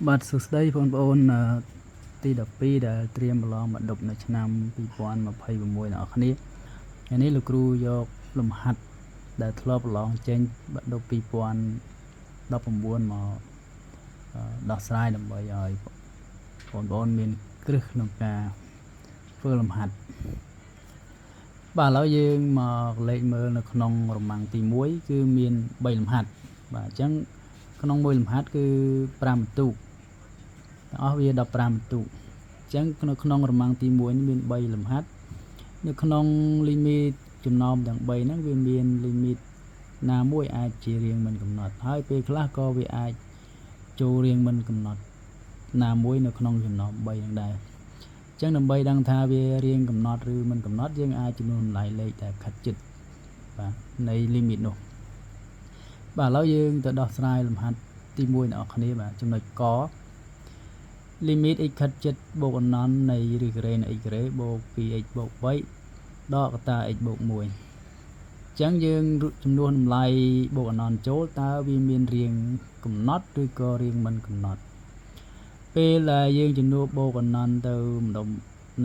បាទសួស្តីបងប្អូនទី12ដែលត្រៀមប្រឡងមកដប់នៅឆ្នាំ2026អ្នកនរគ្នាថ្ងៃនេះលោកគ្រូយកលំហាត់ដែលធ្លាប់ប្រឡងចេញបាក់ដប់2019មកដោះស្រាយដើម្បីឲ្យបងប្អូនមានគ្រឹះក្នុងការធ្វើលំហាត់បាទឥឡូវយើងមកលេខមើលនៅក្នុងរមាំងទី1គឺមាន3លំហាត់បាទអញ្ចឹងក្នុងមួយលំហាត់គឺ5បន្ទុកទាំងអស់វា15បន្ទុកអញ្ចឹងនៅក្នុងរមាំងទី1នេះមាន3លំហាត់នៅក្នុង limit ចំណោមទាំង3ហ្នឹងវាមាន limit ណាមួយអាចជារៀងមិនកំណត់ហើយពេលខ្លះក៏វាអាចចូលរៀងមិនកំណត់ណាមួយនៅក្នុងចំណោម3ហ្នឹងដែរអញ្ចឹងដើម្បីដឹងថាវារៀងកំណត់ឬមិនកំណត់យើងអាចចំនួនតម្លៃលេខដែលខិតជិតបាទនៃ limit នោះបាទឥឡូវយើងទៅដោះស្រាយលំហាត់ទី1អ្នកនរគ្នាបាទចំណុចកlimit x ខិតជិតបូកអនន្តនៃឬការ៉េនៃ x ការ៉េបូក 2x បូក3ដកកតា x បូក1អញ្ចឹងយើងចំនួនតម្លៃបូកអនន្តចូលតើវាមានរៀងកំណត់ឬក៏រៀងមិនកំណត់ពេលដែលយើងចំនួនបូកអនន្តទៅម្ដុំ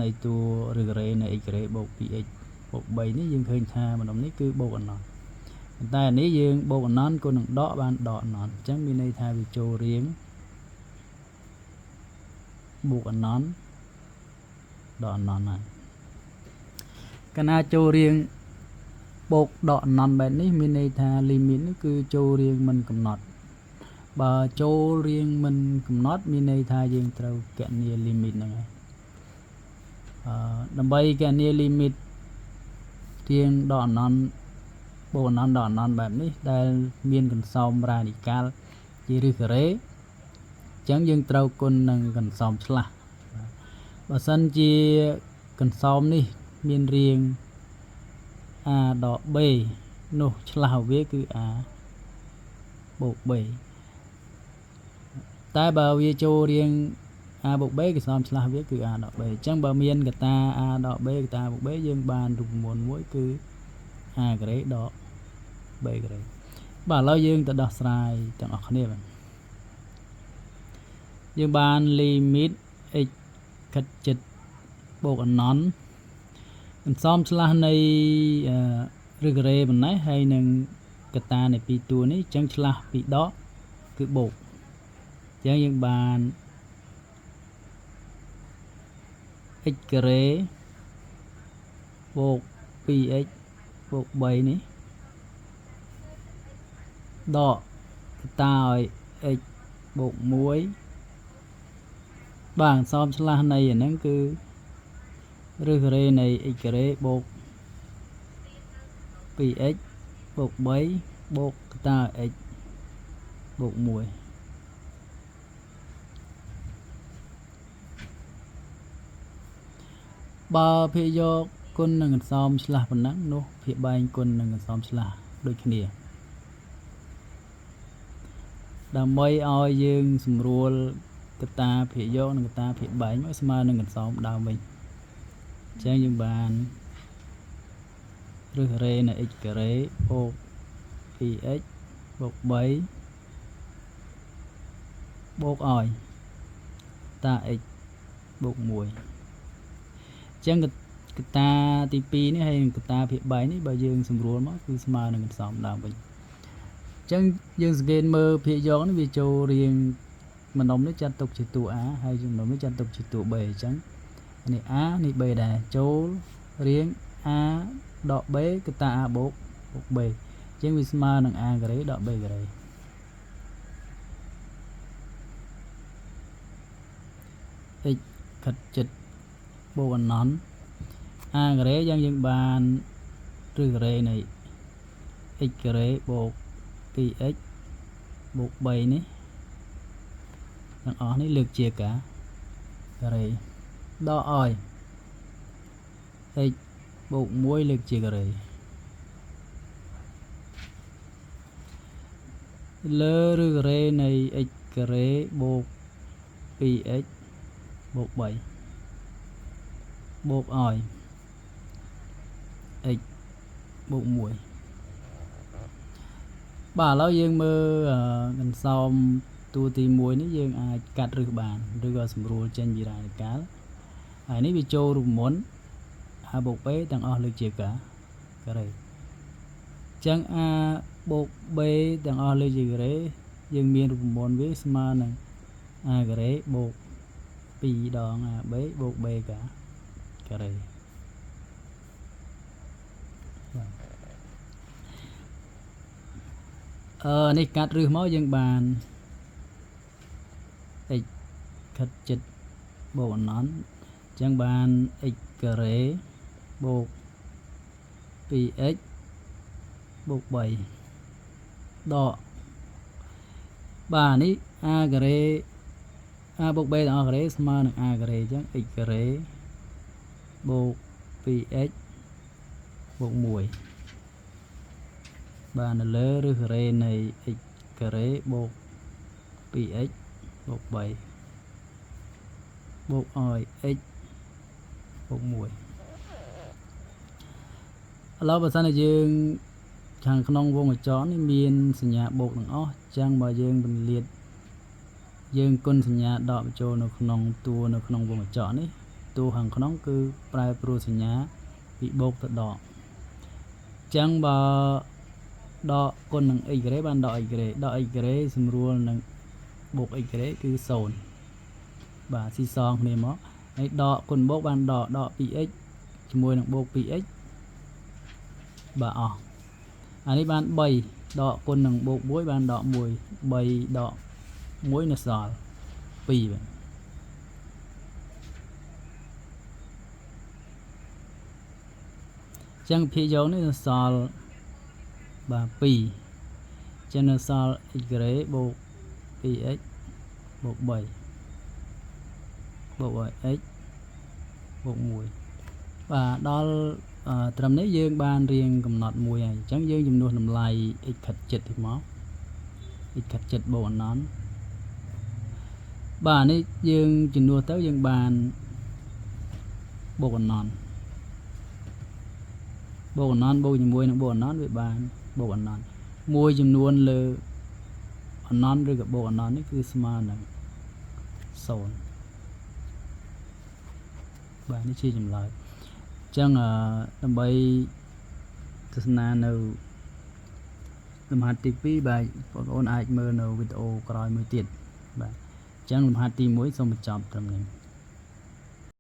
នៃតួឬការ៉េនៃ x ការ៉េបូក 2x បូក3នេះយើងឃើញថាម្ដុំនេះគឺបូកអនន្តប៉ុន្តែអានេះយើងបូកអនន្តគុណនឹងដកបានដកអនន្តអញ្ចឹងមានន័យថាវាចូលរៀងបូកអនន្តដកអនន្តហើយកាលណាចូលរៀងបូកដកអនន្តបែបនេះមានន័យថា limit នេះគឺចូលរៀងមិនកំណត់បើចូលរៀងមិនកំណត់មានន័យថាយើងត្រូវគណនា limit ហ្នឹងហើយដើម្បីគណនា limit រៀងដកអនន្តបូកអនន្តដកអនន្តបែបនេះដែលមានកន្សោមរ៉ាឌីកាល់ជាឬការ៉េអញ្ចឹងយើងត្រូវគុណនឹងកន្សោមឆ្លាស់បើសិនជាកន្សោមនេះមានរាង a ដក b នោះឆ្លាស់របស់វាគឺ a បូក b តែបើវាចូលរាង a បូក b កន្សោមឆ្លាស់វាគឺ a ដក b អញ្ចឹងបើមានកតា a ដក b កតាបូក b យើងបានរូបមន្តមួយគឺ a ការ៉េដក b ការ៉េបាទឥឡូវយើងទៅដោះស្រាយទាំងអស់គ្នាបាទយើងបាន limit x ខិតជិតបូកអនន្តកន្សោមឆ្លាស់នៃឬការ៉េប៉ុណ្ណេះហើយនឹងកតានៃពីរតួនេះអញ្ចឹងឆ្លាស់ពីដកគឺបូកអញ្ចឹងយើងបាន x ការ៉េបូក 2x បូក3នេះដកកតាឲ្យ x បូក1បាទអន្សមឆ្លាស់នៃអាហ្នឹងគឺឬការ៉េនៃ x ការ៉េបូក 2x បូក3បូកកតា x បូក1បើភាគយកគុណនឹងអន្សមឆ្លាស់ប៉ុណ្ណឹងនោះភាគបែងគុណនឹងអន្សមឆ្លាស់ដូចគ្នាដើម្បីឲ្យយើងស្រួលកតាភាគយកនិងកតាភាគបែងមកស្មើនឹងអន្សមដើមវិញអញ្ចឹងយើងបានឬការ៉េនៃ x ការ៉េបូក 2x បូក3បូកឲ្យតា x បូក1អញ្ចឹងកតាទី2នេះហើយនឹងកតាភាគបែងនេះបើយើងស្រួលមកគឺស្មើនឹងអន្សមដើមវិញអញ្ចឹងយើងសង្កេតមើលភាគយកនេះវាចូលរៀងម្ដុំនេះចាត់ទុកជាតួ a ហើយម្ដុំនេះចាត់ទុកជាតួ b អញ្ចឹងនេះ a នេះ b ដែរចូលរៀង a ដក b កតា a បូក b អញ្ចឹងវាស្មើនឹង a ការ៉េដក b ការ៉េx ខិតជិតបូកអនន្ត a ការ៉េយើងបានឬការ៉េនៃ x ការ៉េបូក 2x បូក3នេះទាំងអស់នេះលើកជាការ៉េដកឲ្យ x បូក1លើកជាការ៉េលើឬការ៉េនៃ x ការ៉េបូក 2x បូក3បូកឲ្យ x បូក1បាទឥឡូវយើងមើលកន្សោម តួទី1នេះយើងអាចកាត់ឬបានឬក៏សម្រួលចេញពីរ៉ាឌីកាល់ហើយនេះវាចូលរូបមន្ត a បូក b ទាំងអស់លើជាការ៉េចឹង a បូក b ទាំងអស់លើជាការ៉េយើងមានរូបមន្តវាស្មើនឹង a ការ៉េបូក 2 ដង ab បូក b ការ៉េនេះកាត់រឹសមកយើងបាន x ខិតចិត្តបូកអណ្ណន់ចឹងបាន x ការ៉េបូក 2x បូក 3 ដកបាទនេះ a ការ៉េ a បូក b ទាំងអស់ការ៉េស្មើនឹង a ការ៉េចឹង x ការ៉េបូក 2x បូក 1 បាទនៅលើឬការ៉េនៃ x ការ៉េបូក 2x បូក 3 បូកឲ្យ x បូក 1 ឥឡូវបើសិនជាយើងខាងក្នុងវងកញ្ចក់នេះមានសញ្ញាបូកទាំងអស់ចឹងបើយើងបន្លាតយើងគុណសញ្ញាដកបញ្ចូលនៅក្នុងតួនៅក្នុងវងកញ្ចក់នេះតួខាងក្នុងគឺប្រែប្រួលសញ្ញាពីបូកទៅដកចឹងបើដកគុណនឹង x ការ៉េបានដក x ការ៉េដក x ការ៉េសម្រួលនឹងបូក x ការ៉េគឺ0បាទស៊ីសងគ្នាមកហើយដកគុណបូកបានដក 2x ជាមួយនឹងបូក 2x បាទអស់អានេះបាន3ដកគុណនឹងបូក 1 បានដក 1 3ដក 1 នៅសល់ 2 បាទចឹងភាគយកនេះនៅសល់បាទ 2 ចឹងនៅសល់ x ការ៉េបូក 2x បូក 3 បូកឲ្យ x បូក 1 បាទដល់ត្រឹមនេះយើងបានរៀងកំណត់មួយហើយអញ្ចឹងយើងចំនួនតម្លៃ x ខិតចិត្តនេះមក x ខិតចិត្តបូកអណ្ណន់បាទនេះយើងចំនួនទៅយើងបានបូកអណ្ណន់បូកជាមួយនឹងបូកអណ្ណន់វាបានបូកអណ្ណន់មួយចំនួនលើអណ្ណន់ឬក៏បូកអណ្ណន់នេះគឺស្មើនឹង0បាទនេះជាចម្លើយអញ្ចឹងដើម្បីទស្សនានៅលំហាត់ទី2បាទបងប្អូនអាចមើលនៅវីដេអូក្រោយមួយទៀតបាទអញ្ចឹងលំហាត់ទី1សូមបញ្ចប់ត្រឹមនេះ